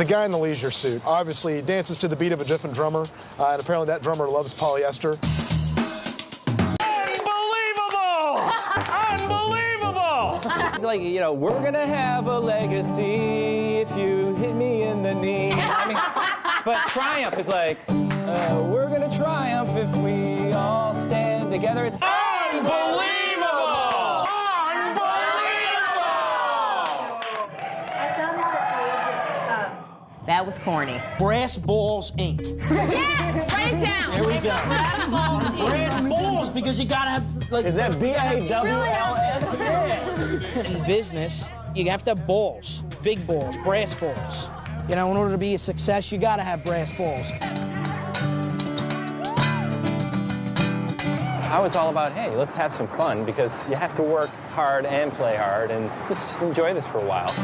The guy in the leisure suit, obviously he dances to the beat of a different drummer, and apparently that drummer loves polyester. It's like, you know, we're gonna have a legacy if you hit me in the knee. I mean, but triumph is like, we're gonna triumph if we all stand together. It's unbelievable! I found out at the age of... That was corny. Brass Balls, Inc. Yes! Write it down. There we go. Brass balls. Brass Balls, because you gotta have, like... Is that B-A-W-L-S? Yeah. In business, you have to have balls, big balls, brass balls. You know, in order to be a success, you gotta have brass balls. I was all about, hey, let's have some fun, because you have to work hard and play hard, and let's just enjoy this for a while.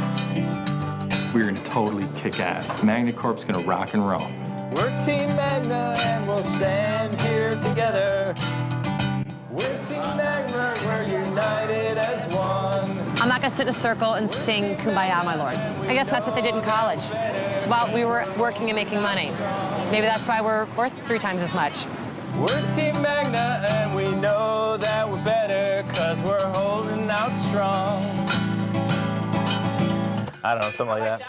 We're gonna totally kick ass. Magna Corp's gonna rock and roll. We're Team Magna, and we'll stand here together. We're Team Magna, we're united as one. I'm not gonna sit in a circle and sing Kumbaya, my lord. I guess that's what they did in college. While we were working and making money. Maybe that's why we're worth 3 times as much. We're Team Magna, and we know that we're better, 'cause we're holding out strong. I don't know, something like that.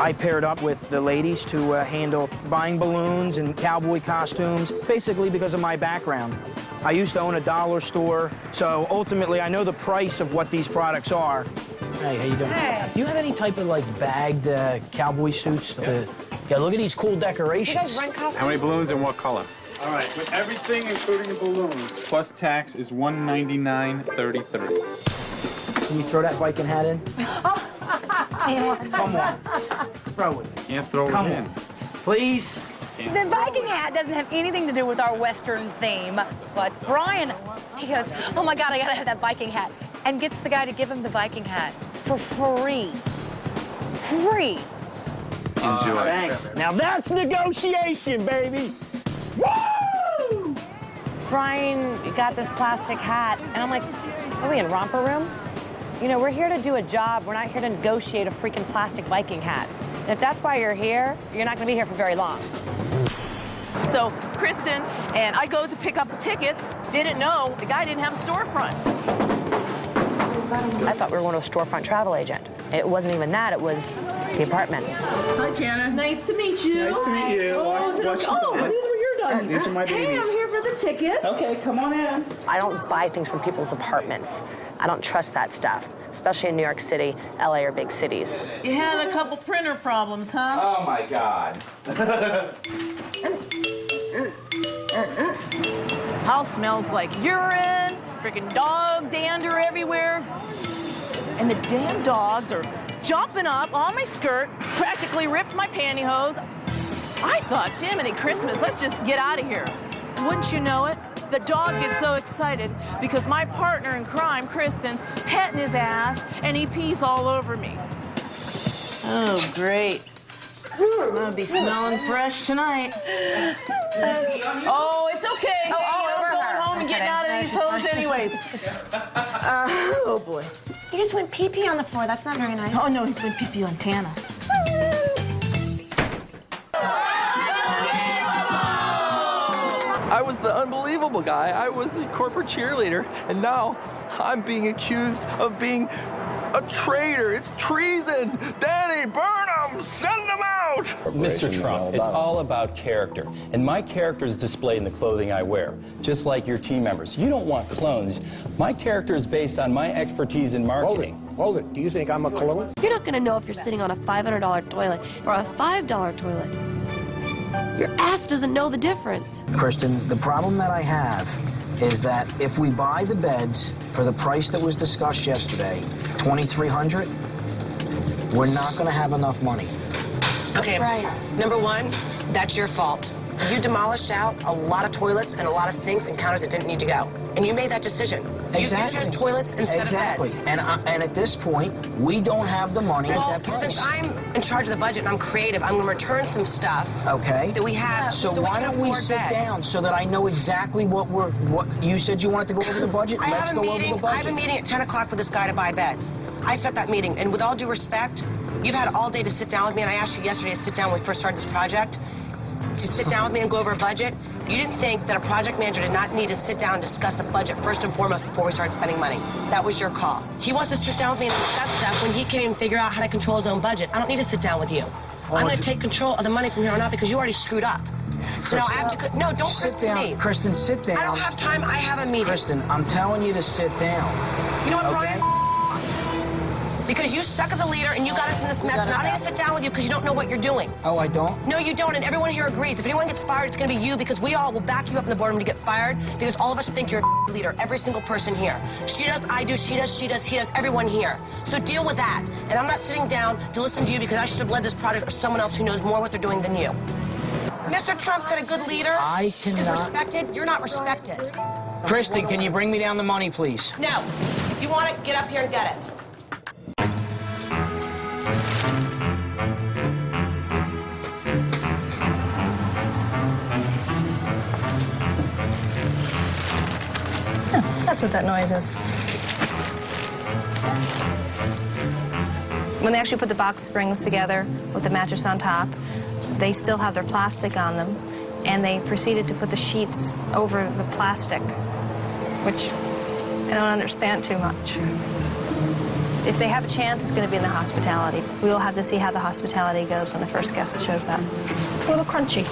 I paired up with the ladies to handle buying balloons and cowboy costumes, basically because of my background. I used to own a dollar store, so ultimately I know the price of what these products are. Hey, how you doing? Hey. Do you have any type of, like, bagged cowboy suits? Yeah, look at these cool decorations. You guys rent costumes? How many balloons and what color? All right, with everything, including the balloons. Plus tax is $199.33. Can you throw that Viking hat in? Come on. Throw it. Can't throw Come it on. in. Please. The Viking hat doesn't have anything to do with our Western theme, but Brian, he goes, oh my God, I gotta have that Viking hat, and gets the guy to give him the Viking hat for free. Free. Enjoy. Thanks. Now that's negotiation, baby. Woo! Brian got this plastic hat, and I'm like, are we in romper room? You know, we're here to do a job. We're not here to negotiate a freaking plastic Viking hat. And if that's why you're here, you're not gonna be here for very long. So Kristen and I go to pick up the tickets, didn't know the guy didn't have a storefront. I thought we were going to a storefront travel agent. It wasn't even that, it was the apartment. Hi, Tana. Nice to meet you. Nice to meet you. Oh, these are your doggies. These are my Hey, babies. I'm here for the tickets. Okay, come on in. I don't buy things from people's apartments. I don't trust that stuff, especially in New York City, LA, or big cities. You had a couple printer problems, huh? Oh, my God. House smells like urine, freaking dog dander everywhere. And the damn dogs are jumping up on my skirt, practically ripped my pantyhose. I thought, Jiminy Christmas, let's just get out of here. Wouldn't you know it? The dog gets so excited because my partner in crime, Kristen's petting his ass, and he pees all over me. Oh, great. I'm gonna be smelling fresh tonight. Oh, it's okay. I'm going home and getting out of these hose anyways. Oh, boy. You just went pee-pee on the floor. That's not very nice. Oh, no, he went pee-pee on Tana. I was the unbelievable guy. I was the corporate cheerleader, and now I'm being accused of being a traitor. It's treason. Danny, burn them! Send them out! Mr. Trump, it's all about character, and my character is displayed in the clothing I wear, just like your team members. You don't want clones. My character is based on my expertise in marketing. Hold it. Do you think I'm a clone? You're not gonna know if you're sitting on a $500 toilet or a $5 toilet. Your ass doesn't know the difference. Kristen, the problem that I have is that if we buy the beds for the price that was discussed yesterday, $2,300, we're not going to have enough money. Okay, number one, that's your fault. You demolished out a lot of toilets and a lot of sinks and counters that didn't need to go. And you made that decision. Exactly. You chose toilets instead of beds. And at this point, we don't have the money Well, at that price. since I'm in charge of the budget and I'm creative, I'm going to return some stuff that we have So we why can don't we afford sit beds. down so that I know exactly what you said you wanted to go over the budget? Let's go over the budget. I have a meeting at 10 o'clock with this guy to buy beds. I set up that meeting, and with all due respect, you've had all day to sit down with me, and I asked you yesterday to sit down when we first started this project, to sit down with me and go over a budget. You didn't think that a project manager did not need to sit down and discuss a budget first and foremost before we started spending money. That was your call. He wants to sit down with me and discuss stuff when he can't even figure out how to control his own budget. I don't need to sit down with you. I'm going to take control of the money from here on out because you already screwed up. So now I have to... No, don't Kristen me. Kristen, sit down. I don't have time. I have a meeting. Kristen, I'm telling you to sit down. You know what, okay? Brian? Because you suck as a leader and you got us in this mess, and I need to sit down with you because you don't know what you're doing. Oh, I don't? No, you don't, and everyone here agrees. If anyone gets fired, it's going to be you because we all will back you up in the boardroom to get fired because all of us think you're a leader, every single person here. She does, I do, she does, he does, everyone here. So deal with that. And I'm not sitting down to listen to you because I should have led this project or someone else who knows more what they're doing than you. Mr. Trump said a good leader is respected. You're not respected. Kristen, can you bring me down the money, please? No. If you want it, get up here and get it. That's what that noise is. When they actually put the box springs together with the mattress on top, they still have their plastic on them, and they proceeded to put the sheets over the plastic, which I don't understand too much. If they have a chance, it's going to be in the hospitality. We will have to see how the hospitality goes when the first guest shows up. It's a little crunchy.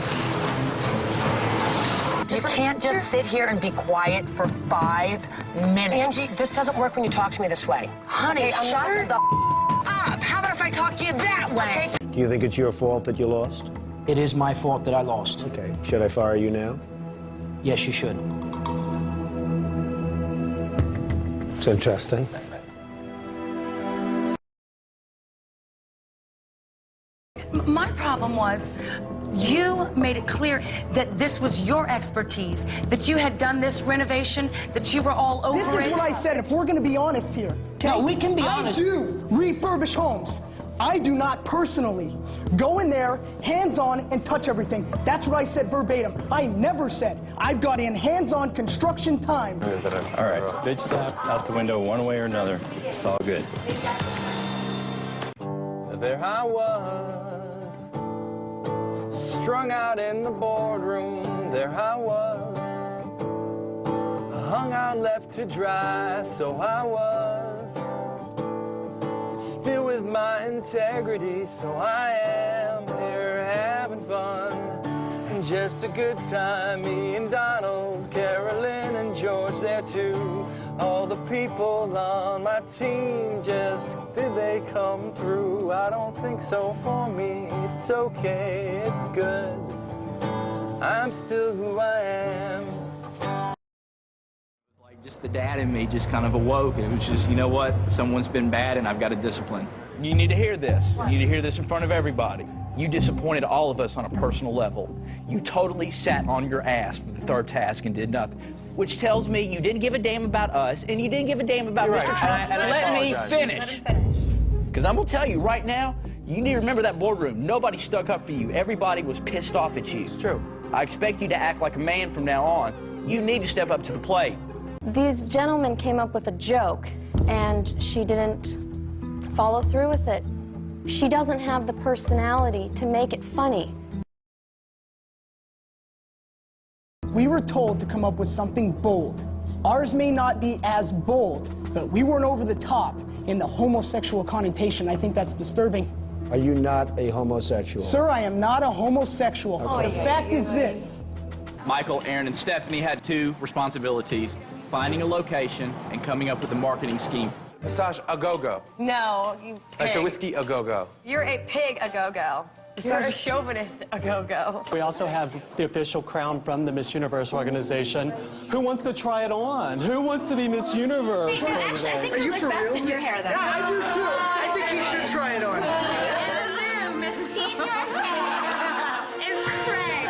You can't just sit here and be quiet for 5 minutes. Angie, this doesn't work when you talk to me this way. Honey, shut the up. How about if I talk to you that way? Do you think it's your fault that you lost? It is my fault that I lost. Okay. Should I fire you now? Yes, you should. It's interesting. My problem was you made it clear that this was your expertise, that you had done this renovation, that you were all over it. This is what I said, if we're going to be honest here. Okay? No, we can be honest. I do refurbish homes. I do not personally go in there, hands-on, and touch everything. That's what I said verbatim. I never said I've got in hands-on construction time. All right, bitch slap out the window one way or another. It's all good. There I was, strung out in the boardroom. There I was, hung out left to dry. So I was, still with my integrity. So I am here having fun and just a good time. Me and Donald, Carolyn and George there too. All the people on my team, just did they come through? I don't think so for me. It's okay, it's good. I'm still who I am. Like just the dad in me just kind of awoke, and it was just, you know what? Someone's been bad and I've got to discipline. You need to hear this. You need to hear this in front of everybody. You disappointed all of us on a personal level. You totally sat on your ass for the third task and did nothing. Which tells me you didn't give a damn about us, and you didn't give a damn about Mr. Trump. Let me finish. Let him finish. Because I'm going to tell you right now, you need to remember that boardroom. Nobody stuck up for you. Everybody was pissed off at you. It's true. I expect you to act like a man from now on. You need to step up to the plate. These gentlemen came up with a joke, and she didn't follow through with it. She doesn't have the personality to make it funny. We were told to come up with something bold. Ours may not be as bold, but we weren't over the top in the homosexual connotation. I think that's disturbing. Are you not a homosexual? Sir, I am not a homosexual. Okay. The fact is this. Michael, Aaron, and Stephanie had two responsibilities: finding a location and coming up with a marketing scheme. Massage a go-go. No, you pig. Like the whiskey a go-go. You're a pig a go-go. You're a chauvinist a go-go. We also have the official crown from the Miss Universe organization. Who wants to try it on? Who wants to be Miss Universe? Hey, actually, I think you look best in your hair, though. Yeah, I do too. I think you should try it on. Hello, Miss Teen USA is Craig.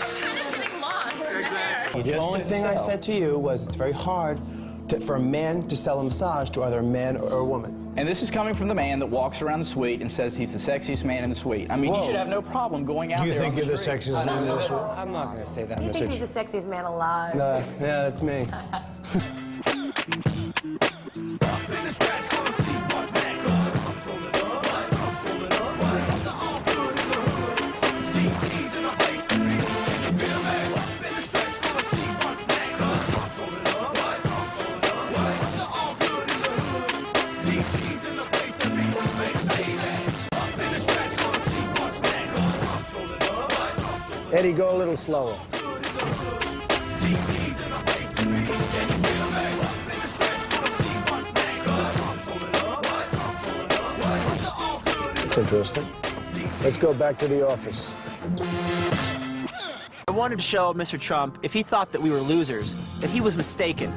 It's kind of getting lost in the hair. The only thing I said to you was it's very hard for a man to sell a massage to either a man or a woman. And this is coming from the man that walks around the suite and says he's the sexiest man in the suite. I mean, you should have no problem going out there. Do you think you're the sexiest man in the suite? I'm not going to say that, He Mr. thinks he's the sexiest man alive. Yeah, that's me. Eddie, go a little slower. That's interesting. Let's go back to the office. I wanted to show Mr. Trump, if he thought that we were losers, that he was mistaken.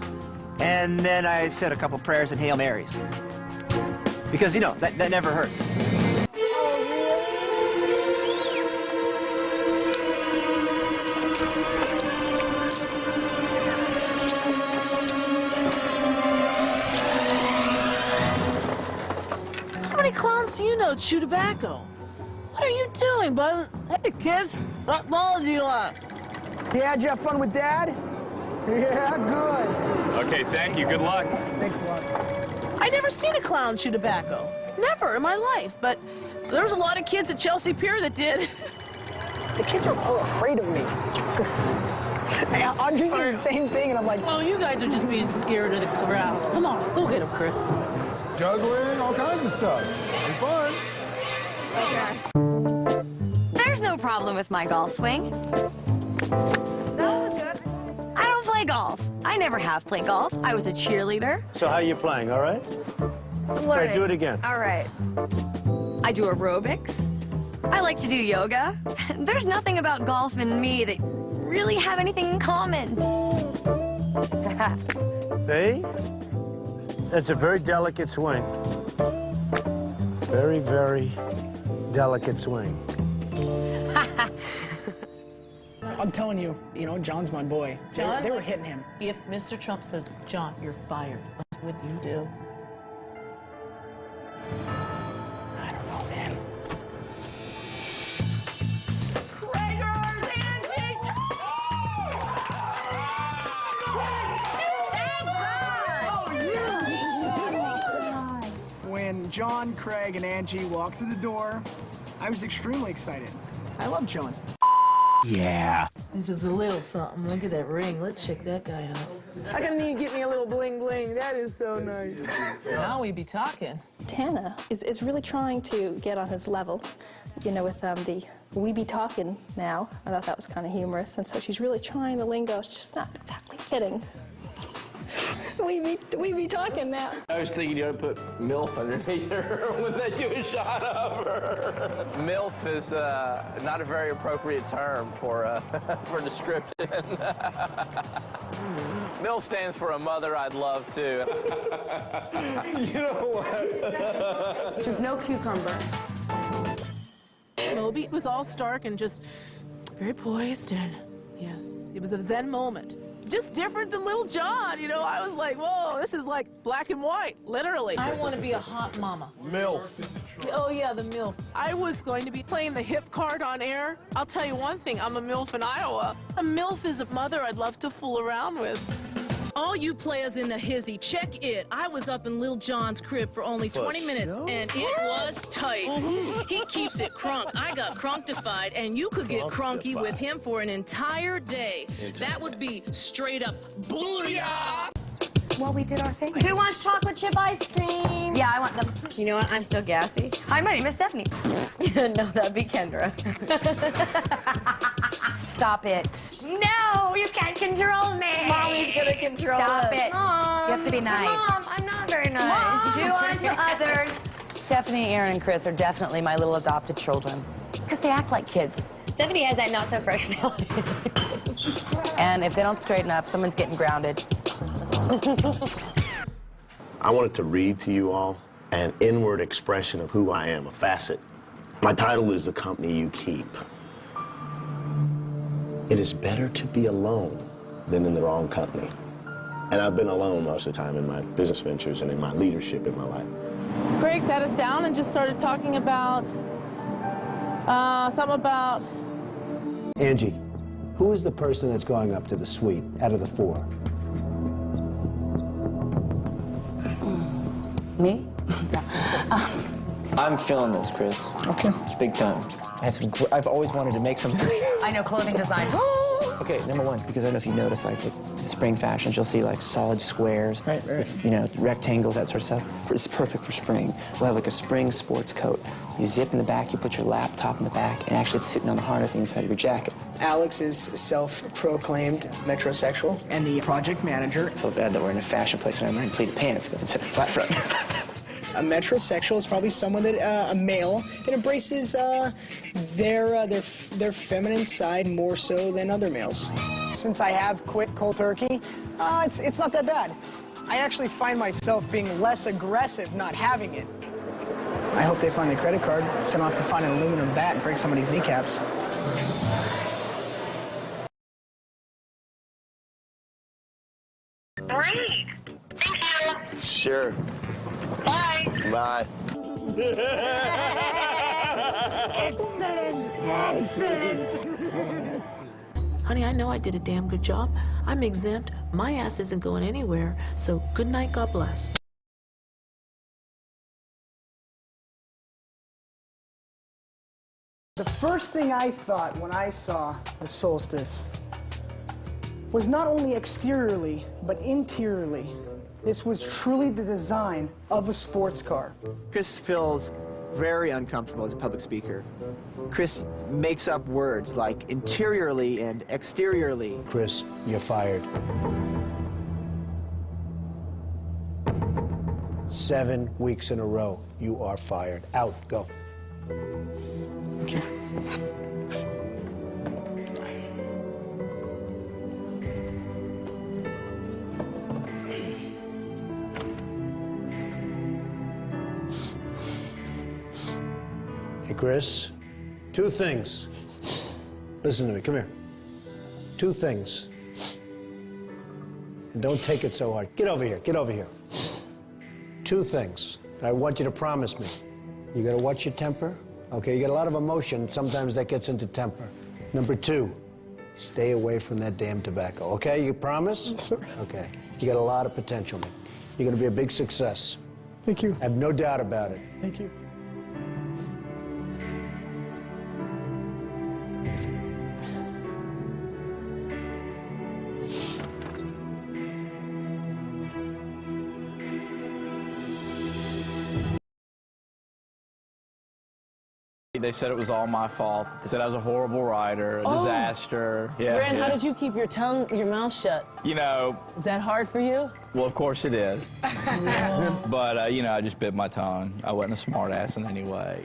And then I said a couple prayers and Hail Marys. Because, you know, that never hurts. How many clowns do you know chew tobacco? What are you doing, bud? Hey, kids, what ball do you want? Yeah, did you have fun with Dad? Yeah, good. Okay, thank you. Good luck. Thanks a lot. I never seen a clown chew tobacco. Never in my life, but there was a lot of kids at Chelsea Pier that did. The kids are all afraid of me. I'm just doing the same thing, and I'm like... Oh, you guys are just being scared of the crowd. Come on, go get them, Chris. Juggling, all kinds of stuff. Be fun. Okay. There's no problem with my golf swing. That was good. I don't play golf. I never have played golf. I was a cheerleader. So how are you playing, all right? I'm Okay, do it again. All right. I do aerobics. I like to do yoga. There's nothing about golf and me that really have anything in common. See? It's a very delicate swing. Very, very delicate swing. I'm telling you, John's my boy. John, they were hitting him. If Mr. Trump says, John, you're fired, what would you do? I don't know, man. When John, Craig, and Angie walked through the door, I was extremely excited. I love John. Yeah. It's just a little something. Look at that ring. Let's check that guy out. I gotta need to get me a little bling bling. That is so nice. Now we be talking. Tana is really trying to get on his level, with the we be talking now. I thought that was kind of humorous, and so she's really trying the lingo. It's just not exactly hitting. we be talking now. I was thinking you ought to put MILF underneath her when they do a shot of her. MILF is not a very appropriate term for description. MILF stands for a mother I'd love to. You know what? Just no cucumber. Moby was all stark and just very poised, and yes, it was a Zen moment. Just different than Little John, I was like, whoa, this is like black and white, literally. I want to be a hot mama. MILF. Oh yeah, the MILF. I was going to be playing the hip card on air. I'll tell you one thing, I'm a MILF in Iowa. A MILF is a mother I'd love to fool around with. All you players in the hizzy, check it. I was up in Lil John's crib for only 20 minutes, and it was tight. He keeps it crunk. I got crunktified, and you could get crunky with him for an entire day. That would be straight up booyah! Well, we did our thing. Who wants chocolate chip ice cream? Yeah, I want them. You know what? I'm still gassy. Hi, my name is Stephanie. No, that'd be Kendra. Stop it. No, you can't control me. Mommy's gonna control Stop us. it. Mom. You have to be nice. Mom, I'm not very nice. Do unto others. Stephanie, Aaron, and Chris are definitely my little adopted children. Because they act like kids. Stephanie has that not-so-fresh feeling. And if they don't straighten up, someone's getting grounded. I wanted to read to you all an inward expression of who I am, a facet. My title is The Company You Keep. It is better to be alone than in the wrong company. And I've been alone most of the time in my business ventures and in my leadership in my life. Craig sat us down and just started talking about something about... Angie, who is the person that's going up to the suite out of the four? Me? I'm feeling this, Chris. Okay. Big time. I've always wanted to make something. I know clothing design. Okay, number one, because I don't know if you notice, like with the spring fashions, you'll see like solid squares, right. With, you know, rectangles, that sort of stuff. It's perfect for spring. We'll have like a spring sports coat. You zip in the back, you put your laptop in the back, and actually it's sitting on the harness inside of your jacket. Alex is self-proclaimed metrosexual and the project manager. I feel bad that we're in a fashion place and I'm wearing pleated pants, but instead of flat front. A metrosexual is probably someone that, a male, that embraces their feminine side more so than other males. Since I have quit cold turkey, it's not that bad. I actually find myself being less aggressive not having it. I hope they find the credit card so I don't have to find an aluminum bat and break somebody's kneecaps. Great. Thank you. Sure. Bye. Bye. Excellent. Excellent. Honey, I know I did a damn good job. I'm exempt. My ass isn't going anywhere. So good night, God bless. The first thing I thought when I saw the Solstice was not only exteriorly, but interiorly. This was truly the design of a sports car. Chris feels very uncomfortable as a public speaker. Chris makes up words like interiorly and exteriorly. Chris, you're fired. 7 weeks in a row, you are fired. Out, go. Okay. Hey, Chris, 2 things. Listen to me, come here. 2 things. And don't take it so hard. Get over here, get over here. 2 things. I want you to promise me. You gotta watch your temper, okay? You get a lot of emotion, sometimes that gets into temper. Number 2, stay away from that damn tobacco, okay? You promise? Yes, sir. Okay. You got a lot of potential, man. You're gonna be a big success. Thank you. I have no doubt about it. Thank you. They said it was all my fault. They said I was a horrible writer, a disaster. Yeah, Ren, how did you keep your mouth shut? You know. Is that hard for you? Well, of course it is. But, you know, I just bit my tongue. I wasn't a smart ass in any way.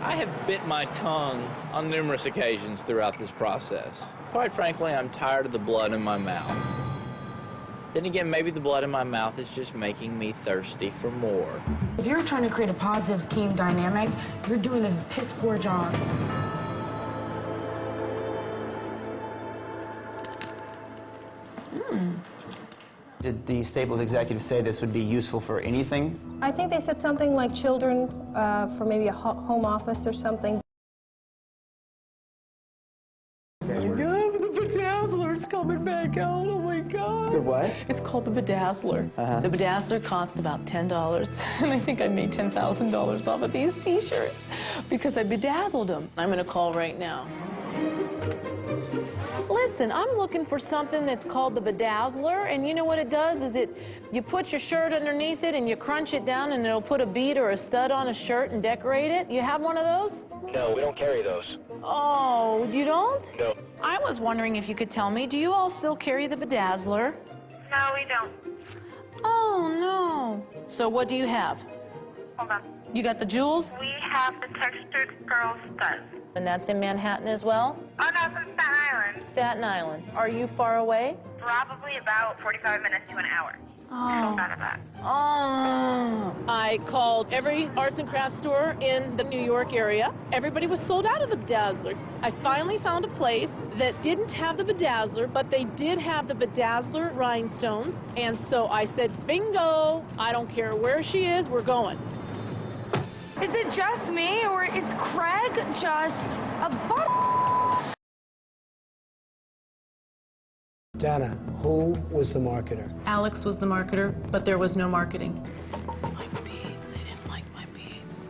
I have bit my tongue on numerous occasions throughout this process. Quite frankly, I'm tired of the blood in my mouth. Then again, maybe the blood in my mouth is just making me thirsty for more. If you're trying to create a positive team dynamic, you're doing a piss poor job. Did the Staples executive say this would be useful for anything? I think they said something like children for maybe a home office or something. The bedazzler's coming back out. Oh my God. The what? It's called the bedazzler. The bedazzler cost about $10, and I think I made $10,000 off of these T-shirts because I bedazzled them. I'm gonna call right now. Listen, I'm looking for something that's called the bedazzler, and you know what it does is you put your shirt underneath it and you crunch it down and it'll put a bead or a stud on a shirt and decorate it. You have one of those? No, we don't carry those. Oh, you don't? No. I was wondering if you could tell me, do you all still carry the bedazzler? No, we don't. Oh, no. So what do you have? Hold on. You got the jewels? We have the textured pearl studs. And that's in Manhattan as well? Oh, no, it's in Staten Island. Staten Island. Are you far away? Probably about 45 minutes to an hour. Oh. Out of that. Oh. I called every arts and crafts store in the New York area. Everybody was sold out of the bedazzler. I finally found a place that didn't have the bedazzler, but they did have the bedazzler rhinestones. And so I said, bingo, I don't care where she is, we're going. Is it just me, or is Craig just a Dana, who was the marketer? Alex was the marketer, but there was no marketing. My beads, they didn't like my beads.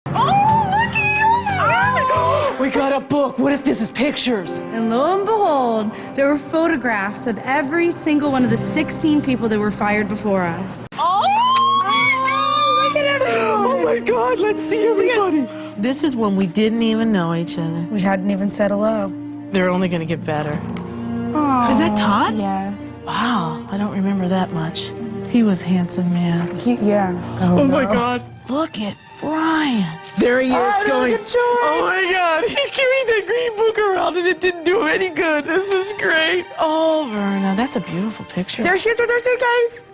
Oh, look at you! We got a book. What if this is pictures? And lo and behold, there were photographs of every single one of the 16 people that were fired before us. Oh, look at everyone. Oh my God, let's see everybody. This is when we didn't even know each other. We hadn't even said hello. They're only gonna get better. Aww, is that Todd? Yes. Wow, I don't remember that much. He was a handsome man. Yeah. Oh my God. Look at Brian. There he is going. Oh my God, he carried that green book around and it didn't do him any good. This is great. Oh, Verna, that's a beautiful picture. There she is with her suitcase.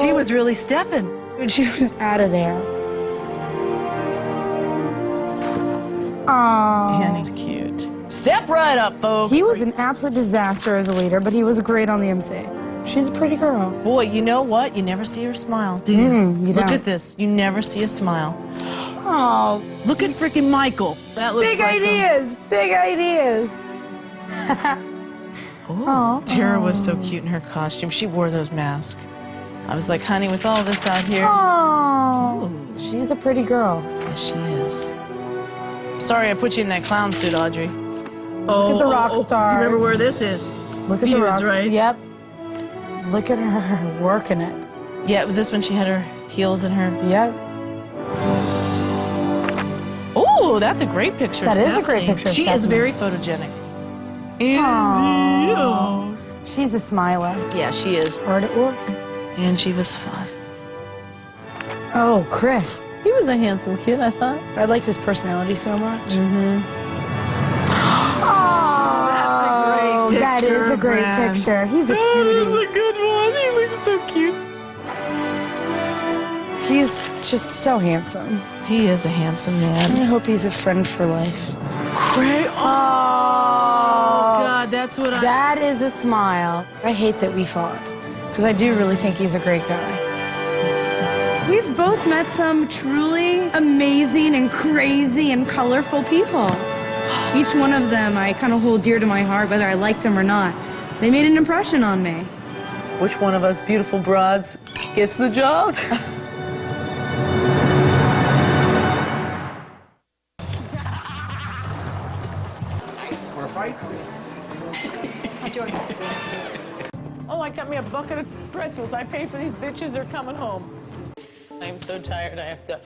She was really stepping. And she was out of there. Aww. Danny's cute. Step right up, folks. He was an absolute disaster as a leader, but he was great on the MC. She's a pretty girl. Boy, you know what? You never see her smile, do you? You Look don't. at this. You never see a smile. Oh, look at freaking Michael. That looks big like ideas. Big ideas. Oh, Tara was so cute in her costume. She wore those masks. I was like, honey, with all this out here. Oh, she's a pretty girl. Yes, she is. Sorry I put you in that clown suit, Audrey. Look at the rock stars. You remember where this is? Look at the rock stars. Right? Yep. Look at her working it. Yeah, was this when she had her heels in her? Yep. Oh, that's a great picture. That is a great picture. She is very photogenic. Angie. Oh. She's a smiler. Yeah, she is. Hard at work. Angie was fun. Oh, Chris. He was a handsome kid, I thought. I like his personality so much. Mm-hmm. Oh, that is a great picture. He's a cutie. That is a good one. He looks so cute. He's just so handsome. He is a handsome man. I hope he's a friend for life. Great. Oh, God, that's what That is a smile. I hate that we fought, because I do really think he's a great guy. We've both met some truly amazing and crazy and colorful people. Each one of them I kind of hold dear to my heart, whether I liked them or not. They made an impression on me. Which one of us beautiful broads gets the job? Want to fight? Oh, I got me a bucket of pretzels. I paid for these bitches. They're coming home. I'm so tired. I have to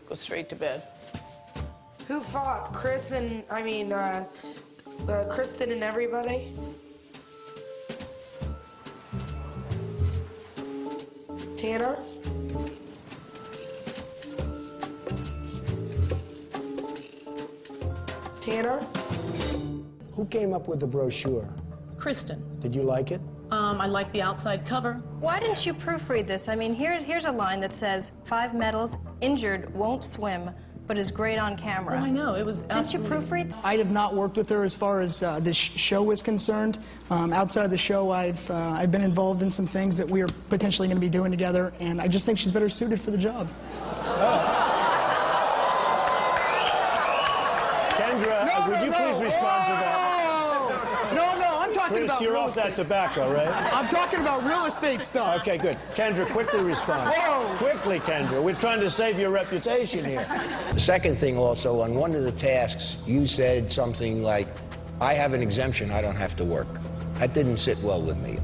go straight to bed. Who fought? Kristen and everybody? Tana? Tana? Who came up with the brochure? Kristen, Did you like it? I like the outside cover. Why didn't you proofread this? I mean, here's a line that says, 5 medals, injured, won't swim, but is great on camera. Oh, I know. It was Didn't you proofread? I have not worked with her as far as this show is concerned. Outside of the show, I've been involved in some things that we are potentially going to be doing together, and I just think she's better suited for the job. Kendra, would you please respond to that? No, I'm talking Chris, about you're real off that estate. tobacco, right? I'm talking about real estate stuff. Okay, good. Kendra, quickly respond. Whoa. Quickly, Kendra. We're trying to save your reputation here. The second thing also, on one of the tasks, you said something like, I have an exemption, I don't have to work. That didn't sit well with me.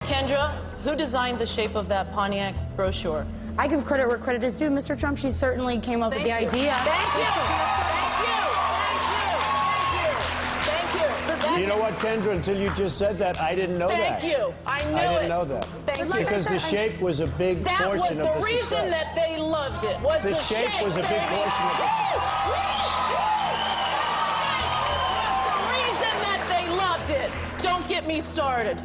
Kendra, who designed the shape of that Pontiac brochure? I give credit where credit is due. Mr. Trump, she certainly came up with the idea. Thank you. You know what, Kendra? Until you just said that, I didn't know that. Thank you. I knew it. I didn't know that. Thank you. Because the shape was a big That was portion the of the reason success. that they loved it. Was The shape was a big baby. portion of it. That's the reason that they loved it. Don't get me started.